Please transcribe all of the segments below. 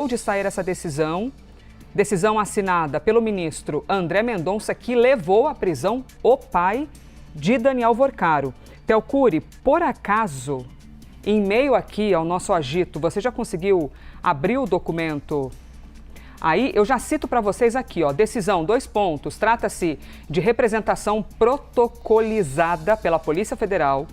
de sair essa decisão assinada pelo ministro André Mendonça, que levou à prisão o pai de Daniel Vorcaro. Théo Cury, por acaso, em meio aqui ao nosso agito, você já conseguiu abrir o documento? Aí eu já cito para vocês aqui, ó, decisão, 2 pontos, trata-se de representação protocolizada pela Polícia Federal,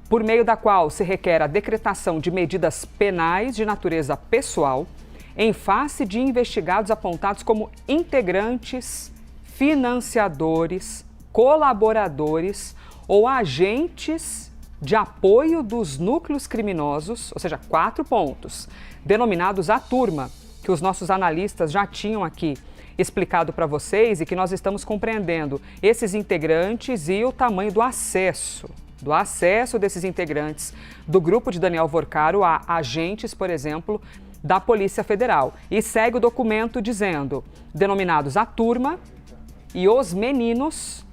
por meio da qual se requer a decretação de medidas penais de natureza pessoal, em face de investigados apontados como integrantes, financiadores, colaboradores ou agentes de apoio dos núcleos criminosos, ou seja, 4 pontos, denominados a turma, que os nossos analistas já tinham aqui explicado para vocês e que nós estamos compreendendo esses integrantes e o tamanho do acesso desses integrantes do grupo de Daniel Vorcaro a agentes, por exemplo, da Polícia Federal. E segue o documento dizendo, denominados a turma e os meninos,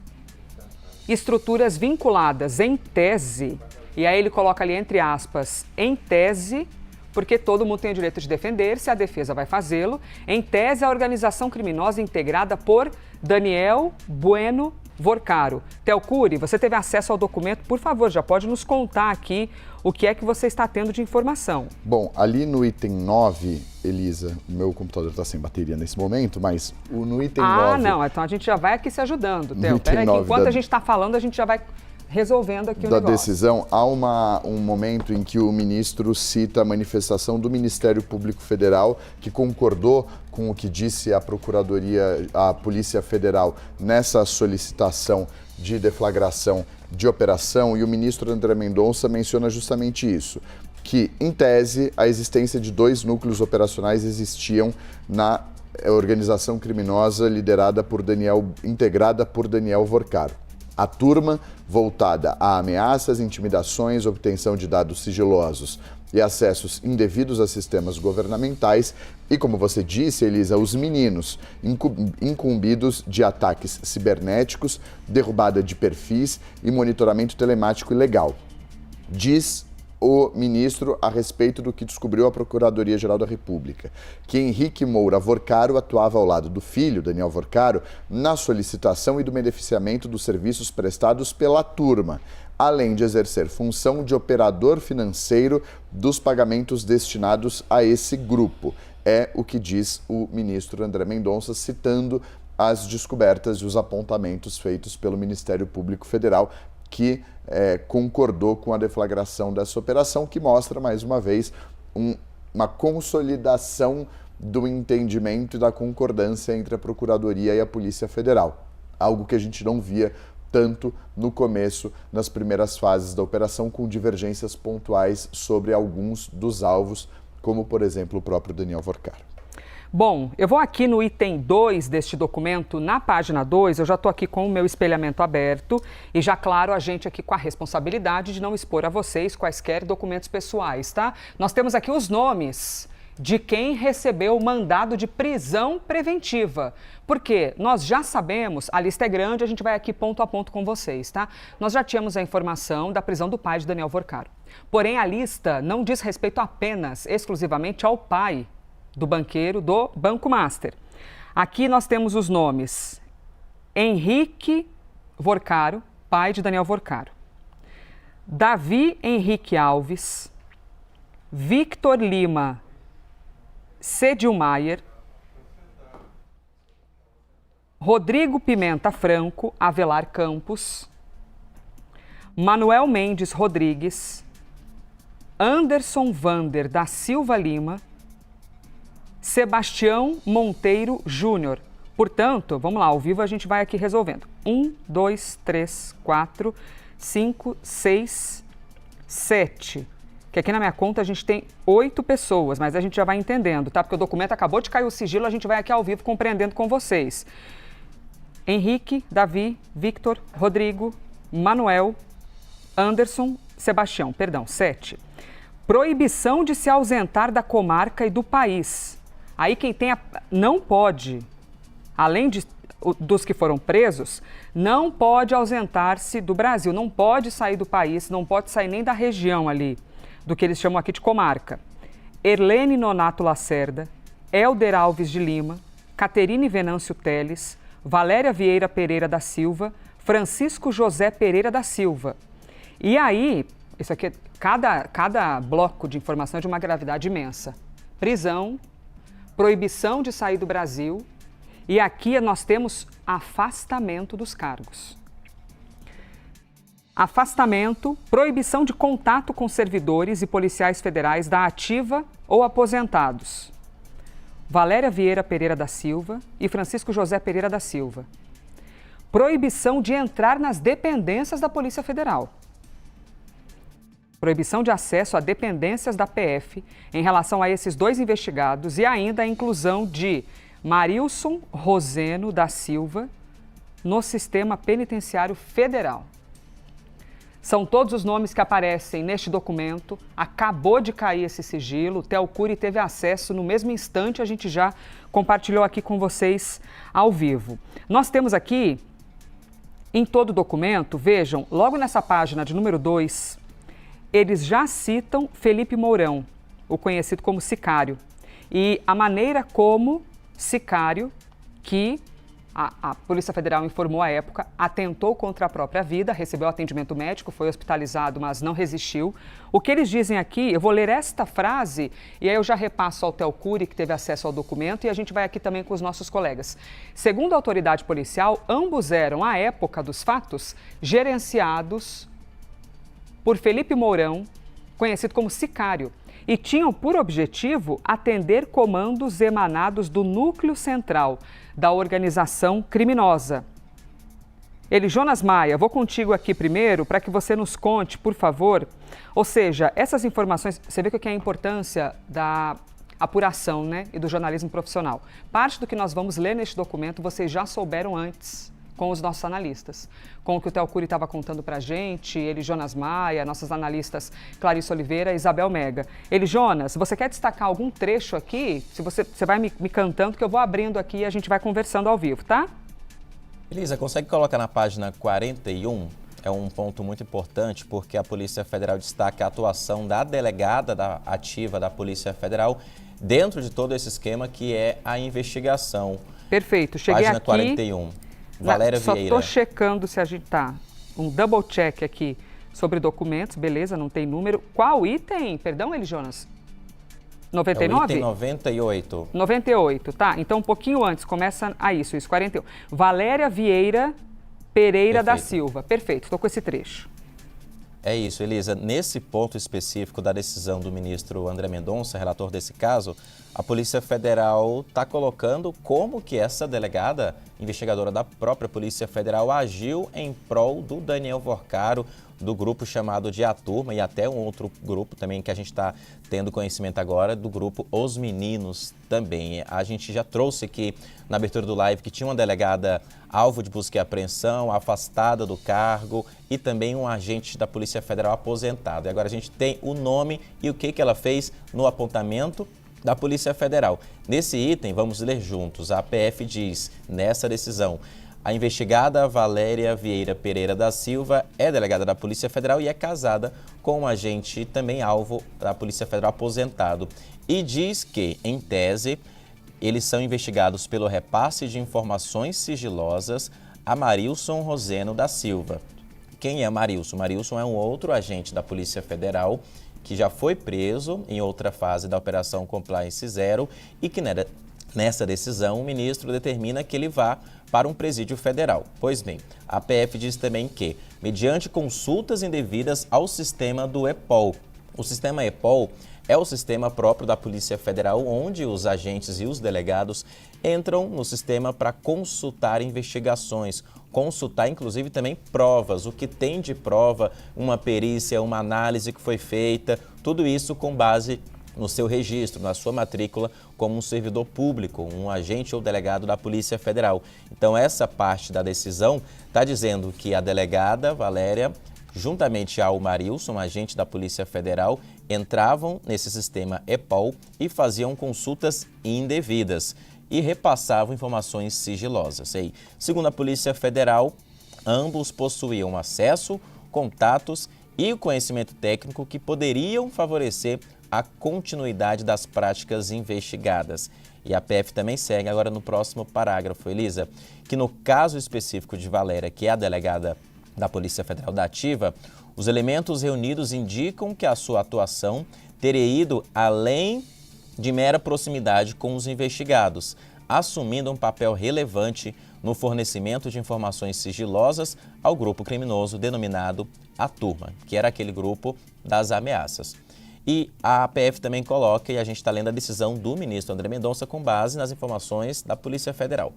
estruturas vinculadas em tese, e aí ele coloca ali entre aspas, em tese, porque todo mundo tem o direito de defender-se, a defesa vai fazê-lo, em tese a organização criminosa integrada por Daniel Bueno Vorcaro. Théo Cury, você teve acesso ao documento, por favor, já pode nos contar aqui o que é que você está tendo de informação. Bom, ali no item 9, Elisa, o meu computador está sem bateria nesse momento, mas no item 9... não, então a gente já vai aqui se ajudando, Théo. Peraí, que enquanto a gente está falando, a gente já vai resolvendo aqui o negócio. Da decisão, há um momento em que o ministro cita a manifestação do Ministério Público Federal, que concordou com o que disse a Procuradoria, a Polícia Federal, nessa solicitação de deflagração de operação, e o ministro André Mendonça menciona justamente isso, que, em tese, a existência de 2 núcleos operacionais existiam na organização criminosa integrada por Daniel Vorcaro. A turma, voltada a ameaças, intimidações, obtenção de dados sigilosos e acessos indevidos a sistemas governamentais e, como você disse, Elisa, os meninos incumbidos de ataques cibernéticos, derrubada de perfis e monitoramento telemático ilegal. Diz o ministro a respeito do que descobriu a Procuradoria-Geral da República, que Henrique Moura Vorcaro atuava ao lado do filho, Daniel Vorcaro, na solicitação e do beneficiamento dos serviços prestados pela turma, além de exercer função de operador financeiro dos pagamentos destinados a esse grupo. É o que diz o ministro André Mendonça, citando as descobertas e os apontamentos feitos pelo Ministério Público Federal, que concordou com a deflagração dessa operação, que mostra, mais uma vez, uma consolidação do entendimento e da concordância entre a Procuradoria e a Polícia Federal. Algo que a gente não via tanto no começo, nas primeiras fases da operação, com divergências pontuais sobre alguns dos alvos, como, por exemplo, o próprio Daniel Vorcaro. Bom, eu vou aqui no item 2 deste documento, na página 2, eu já estou aqui com o meu espelhamento aberto e já, claro, a gente aqui com a responsabilidade de não expor a vocês quaisquer documentos pessoais, tá? Nós temos aqui os nomes de quem recebeu o mandado de prisão preventiva, porque nós já sabemos, a lista é grande, a gente vai aqui ponto a ponto com vocês, tá? Nós já tínhamos a informação da prisão do pai de Daniel Vorcaro, porém a lista não diz respeito apenas, exclusivamente ao pai do banqueiro do Banco Master. Aqui nós temos os nomes Henrique Vorcaro, pai de Daniel Vorcaro, Davi Henrique Alves, Victor Lima Sedilmaier, Rodrigo Pimenta Franco Avelar Campos, Manuel Mendes Rodrigues, Anderson Vander da Silva Lima, Sebastião Monteiro Júnior. Portanto, vamos lá, ao vivo a gente vai aqui resolvendo. 1, 2, 3, 4, 5, 6, 7. Que aqui na minha conta a gente tem 8 pessoas, mas a gente já vai entendendo, tá? Porque o documento acabou de cair o sigilo, a gente vai aqui ao vivo compreendendo com vocês. Henrique, Davi, Victor, Rodrigo, Manuel, Anderson, Sebastião, 7. Proibição de se ausentar da comarca e do país. Aí quem tem não pode, além dos que foram presos, não pode ausentar-se do Brasil, não pode sair do país, não pode sair nem da região ali, do que eles chamam aqui de comarca. Erlene Nonato Lacerda, Helder Alves de Lima, Caterine Venâncio Teles, Valéria Vieira Pereira da Silva, Francisco José Pereira da Silva. E aí, isso aqui, cada bloco de informação é de uma gravidade imensa. Prisão, proibição de sair do Brasil e aqui nós temos afastamento dos cargos. Afastamento, proibição de contato com servidores e policiais federais da ativa ou aposentados. Valéria Vieira Pereira da Silva e Francisco José Pereira da Silva. Proibição de entrar nas dependências da Polícia Federal. Proibição de acesso a dependências da PF em relação a esses dois investigados e ainda a inclusão de Marilson Roseno da Silva no sistema penitenciário federal. São todos os nomes que aparecem neste documento. Acabou de cair esse sigilo, o Telcuri teve acesso no mesmo instante, a gente já compartilhou aqui com vocês ao vivo. Nós temos aqui, em todo o documento, vejam, logo nessa página de número 2, eles já citam Felipe Mourão, o conhecido como Sicário, e a maneira como Sicário, que a Polícia Federal informou à época, atentou contra a própria vida, recebeu atendimento médico, foi hospitalizado, mas não resistiu. O que eles dizem aqui, eu vou ler esta frase e aí eu já repasso ao Telcuri, que teve acesso ao documento, e a gente vai aqui também com os nossos colegas. Segundo a autoridade policial, ambos eram, à época dos fatos, gerenciados por Felipe Mourão, conhecido como Sicário, e tinham por objetivo atender comandos emanados do núcleo central da organização criminosa. Jonas Maia, vou contigo aqui primeiro para que você nos conte, por favor. Ou seja, essas informações, você vê o que é a importância da apuração, né, e do jornalismo profissional. Parte do que nós vamos ler neste documento vocês já souberam antes com os nossos analistas, com o que o Telcuri estava contando para a gente, Jonas Maia, nossas analistas Clarice Oliveira e Isabel Mega. Jonas, você quer destacar algum trecho aqui? Se você vai me cantando, que eu vou abrindo aqui e a gente vai conversando ao vivo, tá? Elisa, consegue colocar na página 41? É um ponto muito importante porque a Polícia Federal destaca a atuação da delegada ativa da Polícia Federal dentro de todo esse esquema que é a investigação. Perfeito, cheguei página aqui. 41. Valéria Vieira. Só estou checando se a gente tá. Um double check aqui sobre documentos, beleza, não tem número. Qual item? Perdão, Jonas? 99? É o item 98. 98, tá. Então, um pouquinho antes, começa a isso, 41. Valéria Vieira Pereira da Silva. Perfeito, estou com esse trecho. É isso, Elisa. Nesse ponto específico da decisão do ministro André Mendonça, relator desse caso, a Polícia Federal está colocando como que essa delegada, investigadora da própria Polícia Federal, agiu em prol do Daniel Vorcaro, do grupo chamado de A Turma, e até um outro grupo também que a gente está tendo conhecimento agora, do grupo Os Meninos também. A gente já trouxe aqui na abertura do live que tinha uma delegada alvo de busca e apreensão, afastada do cargo, e também um agente da Polícia Federal aposentado. E agora a gente tem o nome e o que ela fez no apontamento da Polícia Federal. Nesse item, vamos ler juntos. A PF diz, nessa decisão, a investigada Valéria Vieira Pereira da Silva é delegada da Polícia Federal e é casada com um agente também alvo da Polícia Federal aposentado. E diz que, em tese, eles são investigados pelo repasse de informações sigilosas a Marilson Roseno da Silva. Quem é Marilson? Marilson é um outro agente da Polícia Federal que já foi preso em outra fase da Operação Compliance Zero e que nessa decisão o ministro determina que ele vá para um presídio federal. Pois bem, a PF diz também que, mediante consultas indevidas ao sistema do EPOL, o sistema EPOL é o sistema próprio da Polícia Federal, onde os agentes e os delegados entram no sistema para consultar investigações, consultar inclusive também provas, o que tem de prova, uma perícia, uma análise que foi feita, tudo isso com base no seu registro, na sua matrícula como um servidor público, um agente ou delegado da Polícia Federal. Então essa parte da decisão está dizendo que a delegada Valéria, juntamente ao Marilson, um agente da Polícia Federal, entravam nesse sistema EPOL e faziam consultas indevidas e repassavam informações sigilosas. E, segundo a Polícia Federal, ambos possuíam acesso, contatos e o conhecimento técnico que poderiam favorecer a continuidade das práticas investigadas. E a PF também segue agora no próximo parágrafo, Elisa, que no caso específico de Valéria, que é a delegada da Polícia Federal da Ativa, os elementos reunidos indicam que a sua atuação teria ido além de mera proximidade com os investigados, assumindo um papel relevante no fornecimento de informações sigilosas ao grupo criminoso denominado A Turma, que era aquele grupo das ameaças. E a PF também coloca, e a gente está lendo a decisão do ministro André Mendonça com base nas informações da Polícia Federal.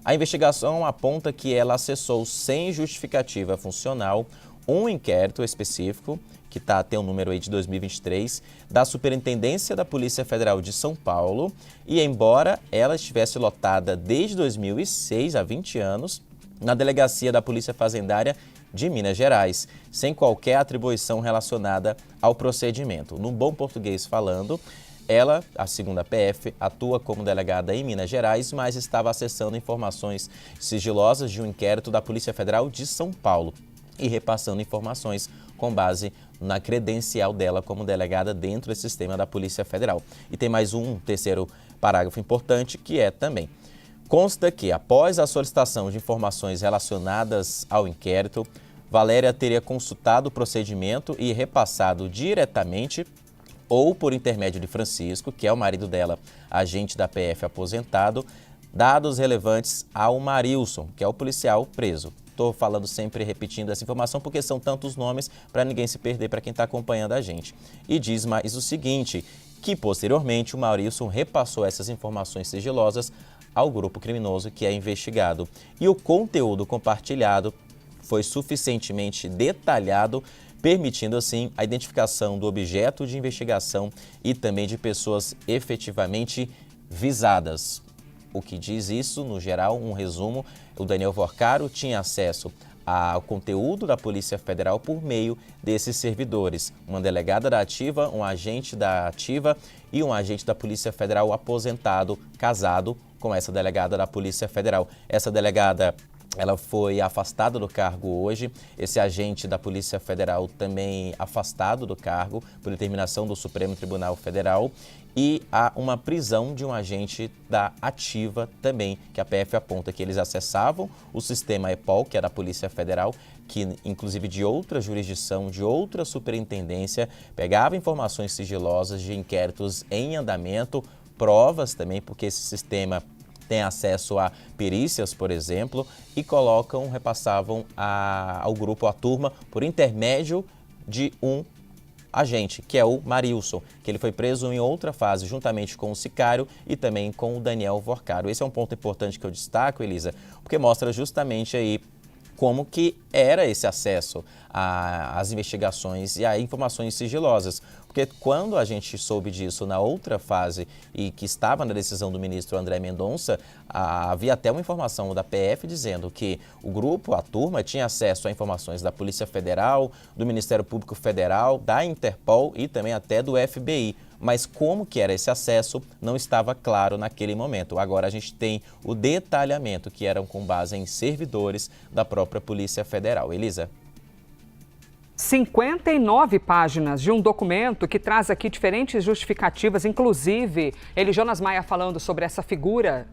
A investigação aponta que ela acessou sem justificativa funcional um inquérito específico, que tem um número aí de 2023, da Superintendência da Polícia Federal de São Paulo, e embora ela estivesse lotada desde 2006, há 20 anos, na Delegacia da Polícia Fazendária de Minas Gerais, sem qualquer atribuição relacionada ao procedimento. No bom português falando, ela, a segunda PF, atua como delegada em Minas Gerais, mas estava acessando informações sigilosas de um inquérito da Polícia Federal de São Paulo e repassando informações com base na credencial dela como delegada dentro desse sistema da Polícia Federal. E tem mais um terceiro parágrafo importante, que é também: consta que, após a solicitação de informações relacionadas ao inquérito, Valéria teria consultado o procedimento e repassado diretamente ou por intermédio de Francisco, que é o marido dela, agente da PF aposentado, dados relevantes ao Marilson, que é o policial preso. Estou falando sempre, repetindo essa informação, porque são tantos nomes para ninguém se perder para quem está acompanhando a gente. E diz mais o seguinte, que posteriormente o Marilson repassou essas informações sigilosas ao grupo criminoso que é investigado. E o conteúdo compartilhado foi suficientemente detalhado, permitindo assim a identificação do objeto de investigação e também de pessoas efetivamente visadas. O que diz isso, no geral, um resumo: o Daniel Vorcaro tinha acesso ao conteúdo da Polícia Federal por meio desses servidores. Uma delegada da Ativa, um agente da Ativa e um agente da Polícia Federal aposentado, casado com essa delegada da Polícia Federal. Essa delegada, ela foi afastada do cargo hoje, esse agente da Polícia Federal também afastado do cargo por determinação do Supremo Tribunal Federal, e há uma prisão de um agente da Ativa também, que a PF aponta que eles acessavam o sistema EPOL, que é da Polícia Federal, que inclusive de outra jurisdição, de outra superintendência, pegava informações sigilosas de inquéritos em andamento, provas também, porque esse sistema tem acesso a perícias, por exemplo, e repassavam ao grupo, à turma, por intermédio de um agente, que é o Marilson, que ele foi preso em outra fase, juntamente com o Sicário e também com o Daniel Vorcaro. Esse é um ponto importante que eu destaco, Elisa, porque mostra justamente aí como que era esse acesso às investigações e a informações sigilosas. Porque quando a gente soube disso na outra fase e que estava na decisão do ministro André Mendonça, havia até uma informação da PF dizendo que o grupo, a turma, tinha acesso a informações da Polícia Federal, do Ministério Público Federal, da Interpol e também até do FBI. Mas como que era esse acesso não estava claro naquele momento. Agora a gente tem o detalhamento, que eram com base em servidores da própria Polícia Federal. Elisa? 59 páginas de um documento que traz aqui diferentes justificativas, inclusive Jonas Maia falando sobre essa figura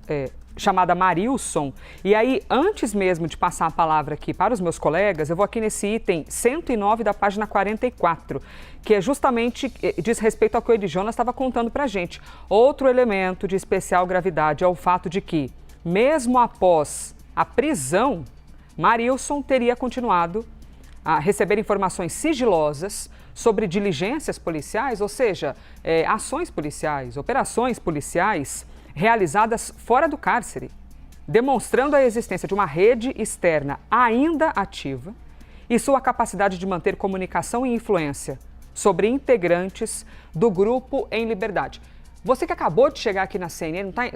chamada Marilson. E aí, antes mesmo de passar a palavra aqui para os meus colegas, eu vou aqui nesse item 109 da página 44, que é justamente, diz respeito ao que o Jonas estava contando para a gente. Outro elemento de especial gravidade é o fato de que, mesmo após a prisão, Marilson teria continuado a receber informações sigilosas sobre diligências policiais, ou seja, ações policiais, operações policiais realizadas fora do cárcere, demonstrando a existência de uma rede externa ainda ativa e sua capacidade de manter comunicação e influência sobre integrantes do grupo em liberdade. Você que acabou de chegar aqui na CNN, não está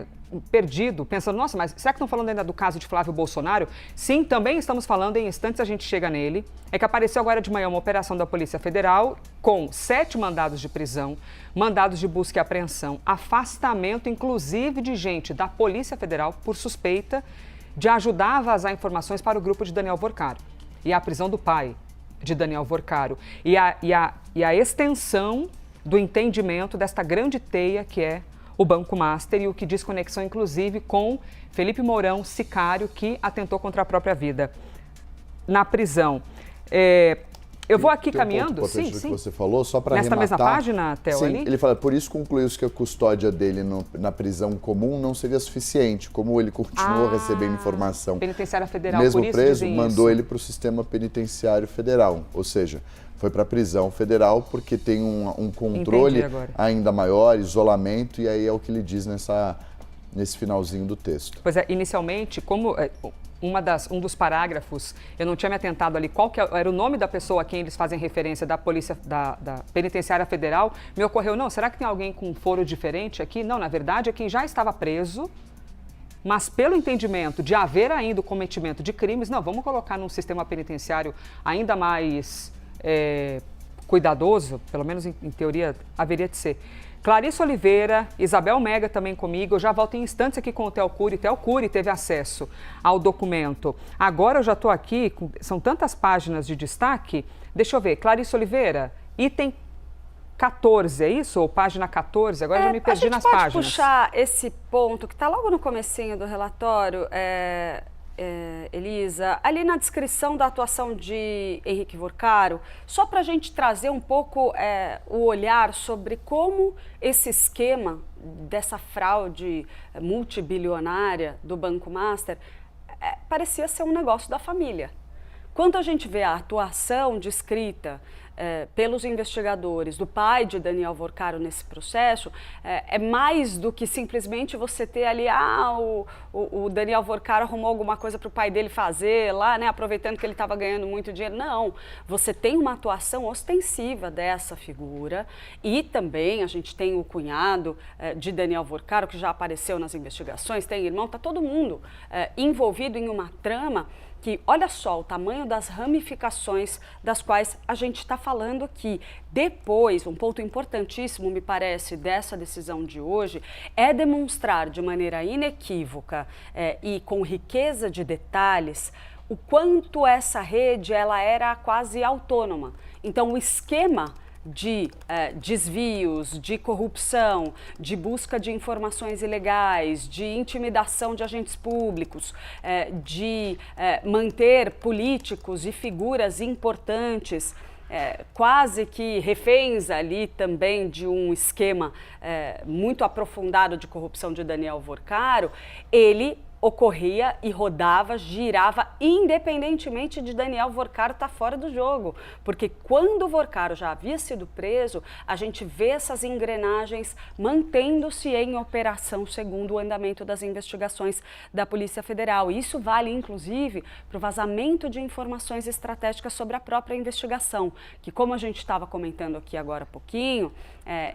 perdido, pensando, nossa, mas será que estão falando ainda do caso de Flávio Bolsonaro? Sim, também estamos falando, em instantes a gente chega nele. É que apareceu agora de manhã uma operação da Polícia Federal com 7 mandados de prisão, mandados de busca e apreensão, afastamento, inclusive, de gente da Polícia Federal por suspeita de ajudar a vazar informações para o grupo de Daniel Vorcaro. E a prisão do pai de Daniel Vorcaro. E a extensão do entendimento desta grande teia que é o Banco Master e o que diz conexão, inclusive, com Felipe Mourão, sicário que atentou contra a própria vida na prisão. Eu vou aqui caminhando, sim, que você falou, só para nesta arrematar. mesma página, Theo, sim, ali? Ele fala, por isso concluiu-se que a custódia dele na prisão comum não seria suficiente, como ele continuou recebendo informação. Penitenciária Federal, mesmo por isso preso, mandou isso. ele para o sistema penitenciário federal, ou seja, foi para a prisão federal porque tem um controle ainda maior, isolamento, e aí é o que ele diz nesse finalzinho do texto. Pois é, inicialmente, como um dos parágrafos, eu não tinha me atentado ali qual que era o nome da pessoa a quem eles fazem referência da polícia, da Penitenciária Federal, me ocorreu, não, será que tem alguém com foro diferente aqui? Não, na verdade é quem já estava preso, mas pelo entendimento de haver ainda o cometimento de crimes, não, vamos colocar num sistema penitenciário ainda mais cuidadoso, pelo menos em teoria haveria de ser. Clarissa Oliveira, Isabel Mega também comigo. Eu já volto em instantes aqui com o Theo Cury. Theo Cury teve acesso ao documento. Agora eu já estou aqui, são tantas páginas de destaque. Deixa eu ver, Clarissa Oliveira, item 14, é isso? Ou página 14? Agora já me perdi nas páginas. A gente pode puxar esse ponto que está logo no comecinho do relatório, Elisa, ali na descrição da atuação de Henrique Vorcaro, só para a gente trazer um pouco o olhar sobre como esse esquema dessa fraude multibilionária do Banco Master parecia ser um negócio da família. Quando a gente vê a atuação descrita pelos investigadores do pai de Daniel Vorcaro nesse processo, é mais do que simplesmente você ter ali, o Daniel Vorcaro arrumou alguma coisa para o pai dele fazer lá, né, aproveitando que ele estava ganhando muito dinheiro. Não, você tem uma atuação ostensiva dessa figura e também a gente tem o cunhado de Daniel Vorcaro, que já apareceu nas investigações, tem irmão, está todo mundo envolvido em uma trama que, olha só, o tamanho das ramificações das quais a gente está falando aqui. Depois, um ponto importantíssimo, me parece, dessa decisão de hoje, é demonstrar de maneira inequívoca e com riqueza de detalhes o quanto essa rede ela era quase autônoma. Então, o esquema de desvios, de corrupção, de busca de informações ilegais, de intimidação de agentes públicos, de manter políticos e figuras importantes quase que reféns ali também de um esquema muito aprofundado de corrupção de Daniel Vorcaro, ele ocorria e rodava, girava, independentemente de Daniel Vorcaro estar fora do jogo. Porque quando o Vorcaro já havia sido preso, a gente vê essas engrenagens mantendo-se em operação segundo o andamento das investigações da Polícia Federal. Isso vale, inclusive, para o vazamento de informações estratégicas sobre a própria investigação, que, como a gente estava comentando aqui agora há pouquinho,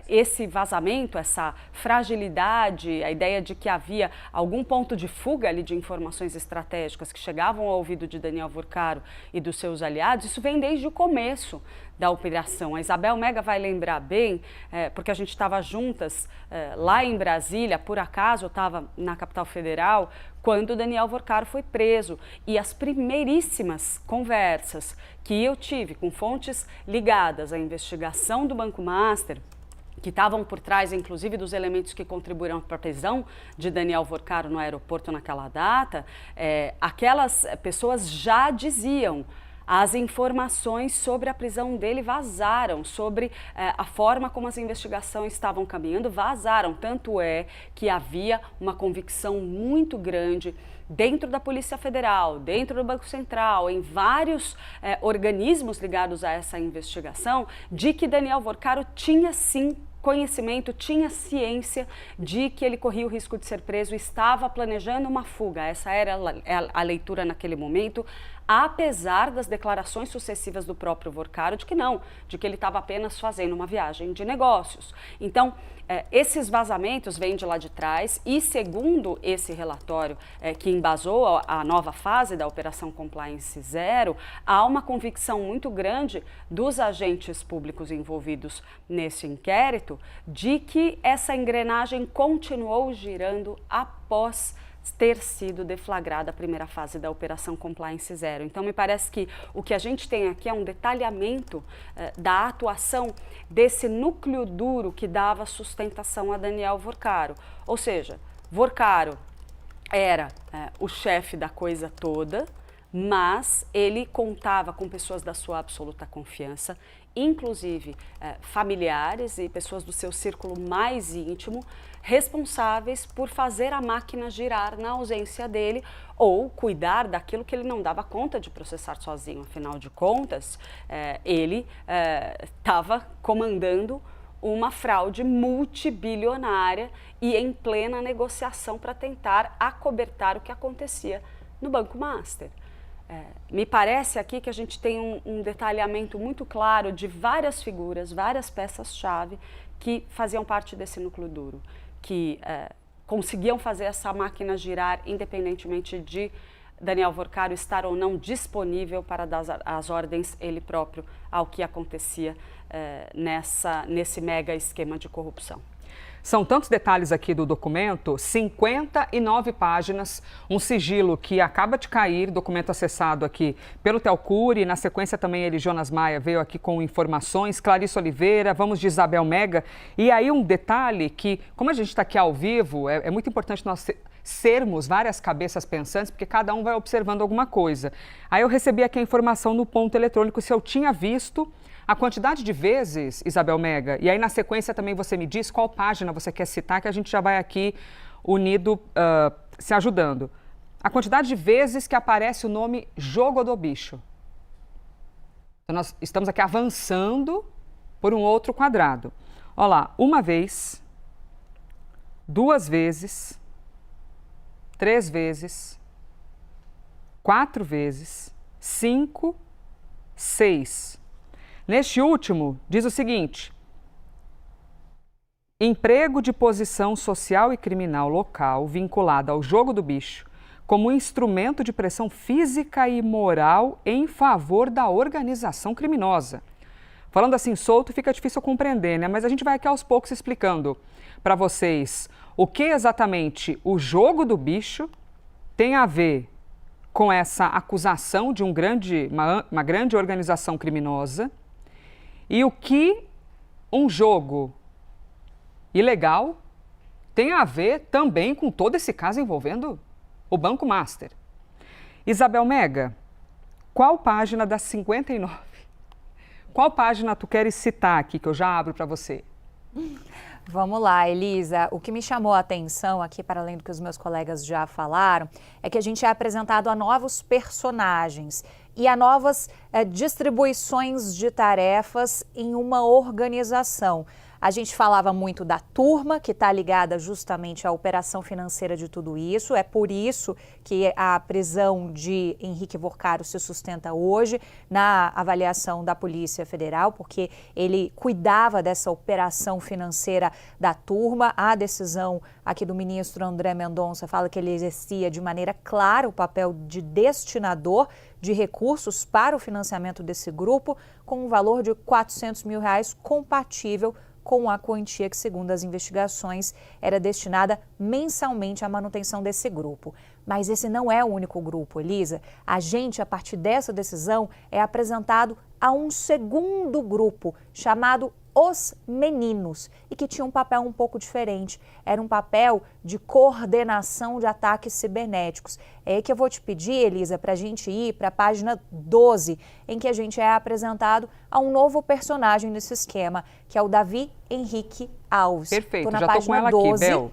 esse vazamento, essa fragilidade, a ideia de que havia algum ponto de fuga ali de informações estratégicas que chegavam ao ouvido de Daniel Vorcaro e dos seus aliados, isso vem desde o começo da operação. A Isabel Mega vai lembrar bem, porque a gente estava juntas lá em Brasília, por acaso eu estava na capital federal, quando Daniel Vorcaro foi preso. E as primeiríssimas conversas que eu tive com fontes ligadas à investigação do Banco Master, que estavam por trás, inclusive, dos elementos que contribuíram para a prisão de Daniel Vorcaro no aeroporto naquela data, aquelas pessoas já diziam: as informações sobre a prisão dele vazaram, sobre a forma como as investigações estavam caminhando, vazaram. Tanto é que havia uma convicção muito grande dentro da Polícia Federal, dentro do Banco Central, em vários organismos ligados a essa investigação, de que Daniel Vorcaro tinha sim conhecimento, tinha ciência de que ele corria o risco de ser preso e estava planejando uma fuga. Essa era a leitura naquele momento, apesar das declarações sucessivas do próprio Vorcaro de que não, de que ele estava apenas fazendo uma viagem de negócios. Então, esses vazamentos vêm de lá de trás e, segundo esse relatório que embasou a nova fase da Operação Compliance Zero, há uma convicção muito grande dos agentes públicos envolvidos nesse inquérito de que essa engrenagem continuou girando após ter sido deflagrada a primeira fase da Operação Compliance Zero. Então, me parece que o que a gente tem aqui é um detalhamento da atuação desse núcleo duro que dava sustentação a Daniel Vorcaro. Ou seja, Vorcaro era o chefe da coisa toda, mas ele contava com pessoas da sua absoluta confiança, inclusive familiares e pessoas do seu círculo mais íntimo, responsáveis por fazer a máquina girar na ausência dele ou cuidar daquilo que ele não dava conta de processar sozinho. Afinal de contas, ele estava comandando uma fraude multibilionária e em plena negociação para tentar acobertar o que acontecia no Banco Master. Me parece aqui que a gente tem um detalhamento muito claro de várias figuras, várias peças-chave que faziam parte desse núcleo duro, que conseguiam fazer essa máquina girar independentemente de Daniel Vorcaro estar ou não disponível para dar as ordens ele próprio ao que acontecia nesse mega esquema de corrupção. São tantos detalhes aqui do documento, 59 páginas, um sigilo que acaba de cair, documento acessado aqui pelo Telcuri, na sequência também ele, Jonas Maia, veio aqui com informações, Clarice Oliveira, vamos de Isabel Mega, e aí um detalhe que, como a gente está aqui ao vivo, é muito importante nós sermos várias cabeças pensantes, porque cada um vai observando alguma coisa. Aí eu recebi aqui a informação no ponto eletrônico se eu tinha visto a quantidade de vezes, Isabel Mega, e aí na sequência também você me diz qual página você quer citar, que a gente já vai aqui unido se ajudando. A quantidade de vezes que aparece o nome Jogo do Bicho. Então nós estamos aqui avançando por um outro quadrado. Olha lá, 1 vez, 2 vezes, 3 vezes, 4 vezes, 5, 6. Neste último, diz o seguinte: emprego de posição social e criminal local vinculada ao jogo do bicho como instrumento de pressão física e moral em favor da organização criminosa. Falando assim solto, fica difícil compreender, né? Mas a gente vai aqui aos poucos explicando para vocês o que exatamente o jogo do bicho tem a ver com essa acusação de uma grande organização criminosa. E o que um jogo ilegal tem a ver também com todo esse caso envolvendo o Banco Master. Isabel Mega, qual página das 59? Qual página tu queres citar aqui, que eu já abro para você? Vamos lá, Elisa. O que me chamou a atenção aqui, para além do que os meus colegas já falaram, é que a gente é apresentado a novos personagens e a novas distribuições de tarefas em uma organização. A gente falava muito da turma, que está ligada justamente à operação financeira de tudo isso. É por isso que a prisão de Henrique Vorcaro se sustenta hoje na avaliação da Polícia Federal, porque ele cuidava dessa operação financeira da turma. A decisão aqui do ministro André Mendonça fala que ele exercia de maneira clara o papel de destinador de recursos para o financiamento desse grupo, com um valor de R$400 mil compatível com a quantia que, segundo as investigações, era destinada mensalmente à manutenção desse grupo. Mas esse não é o único grupo, Elisa. A gente, a partir dessa decisão, é apresentado a um segundo grupo, chamado Os Meninos, e que tinha um papel um pouco diferente. Era um papel de coordenação de ataques cibernéticos. É aí que eu vou te pedir, Elisa, para a gente ir para a página 12, em que a gente é apresentado a um novo personagem nesse esquema, que é o Davi Henrique Alves. Perfeito, na já página estou com ela 12, aqui, Bel.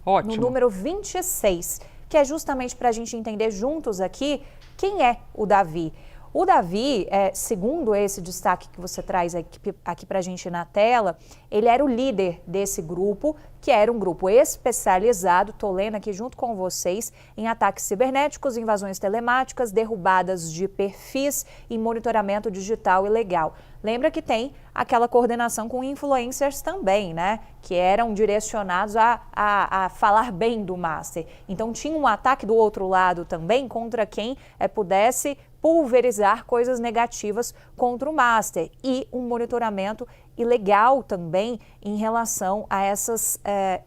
Ótimo. No número 26, que é justamente para a gente entender juntos aqui quem é o Davi. O Davi, segundo esse destaque que você traz aqui para a gente na tela, ele era o líder desse grupo, que era um grupo especializado, estou lendo aqui junto com vocês, em ataques cibernéticos, invasões telemáticas, derrubadas de perfis e monitoramento digital ilegal. Lembra que tem aquela coordenação com influencers também, né? Que eram direcionados a falar bem do Master. Então tinha um ataque do outro lado também contra quem pudesse pulverizar coisas negativas contra o Master e um monitoramento ilegal também em relação a essas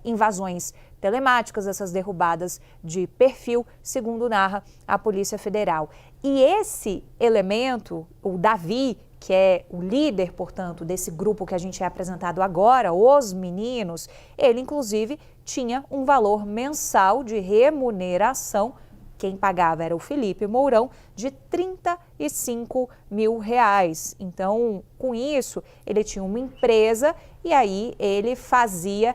invasões telemáticas, essas derrubadas de perfil, segundo narra a Polícia Federal. E esse elemento, o Davi, que é o líder, portanto, desse grupo que a gente é apresentado agora, os meninos, ele inclusive tinha um valor mensal de remuneração. Quem pagava era o Felipe Mourão, de R$35 mil. Então, com isso, ele tinha uma empresa e aí ele fazia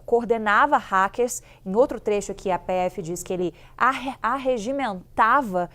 coordenava hackers. Em outro trecho aqui, a PF diz que ele arregimentava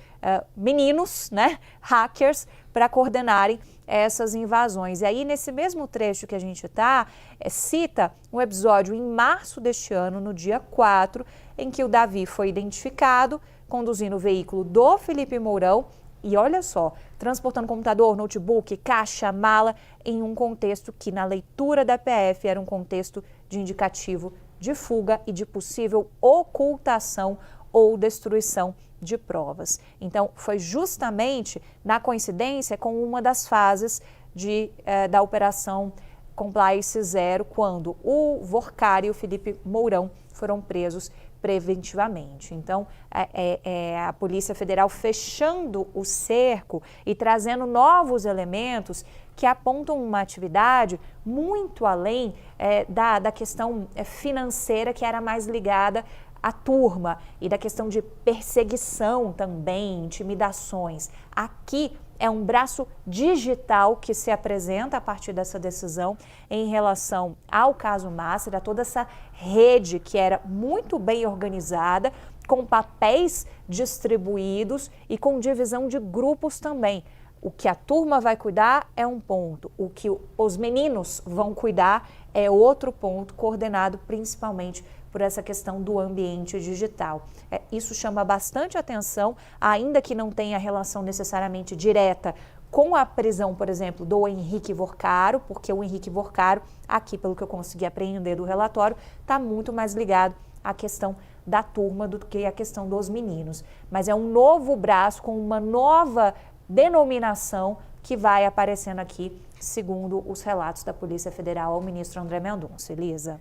meninos, né, hackers, para coordenarem essas invasões. E aí, nesse mesmo trecho que a gente está, cita um episódio em março deste ano, no dia 4, em que o Davi foi identificado conduzindo o veículo do Felipe Mourão e, olha só, transportando computador, notebook, caixa, mala, em um contexto que, na leitura da PF, era um contexto de indicativo de fuga e de possível ocultação ou destruição de provas. Então, foi justamente na coincidência com uma das fases da Operação Compliance Zero, quando o Vorcari e o Felipe Mourão foram presos preventivamente. Então, a Polícia Federal fechando o cerco e trazendo novos elementos que apontam uma atividade muito além da questão financeira, que era mais ligada à turma, e da questão de perseguição também, intimidações. Aqui é um braço digital que se apresenta a partir dessa decisão em relação ao caso Mácer, a toda essa rede que era muito bem organizada, com papéis distribuídos e com divisão de grupos também. O que a turma vai cuidar é um ponto, o que os meninos vão cuidar é outro ponto, coordenado principalmente por essa questão do ambiente digital. Isso chama bastante atenção, ainda que não tenha relação necessariamente direta com a prisão, por exemplo, do Henrique Vorcaro, porque o Henrique Vorcaro, aqui pelo que eu consegui apreender do relatório, está muito mais ligado à questão da turma do que à questão dos meninos. Mas é um novo braço com uma nova denominação que vai aparecendo aqui, segundo os relatos da Polícia Federal ao ministro André Mendonça. Elisa.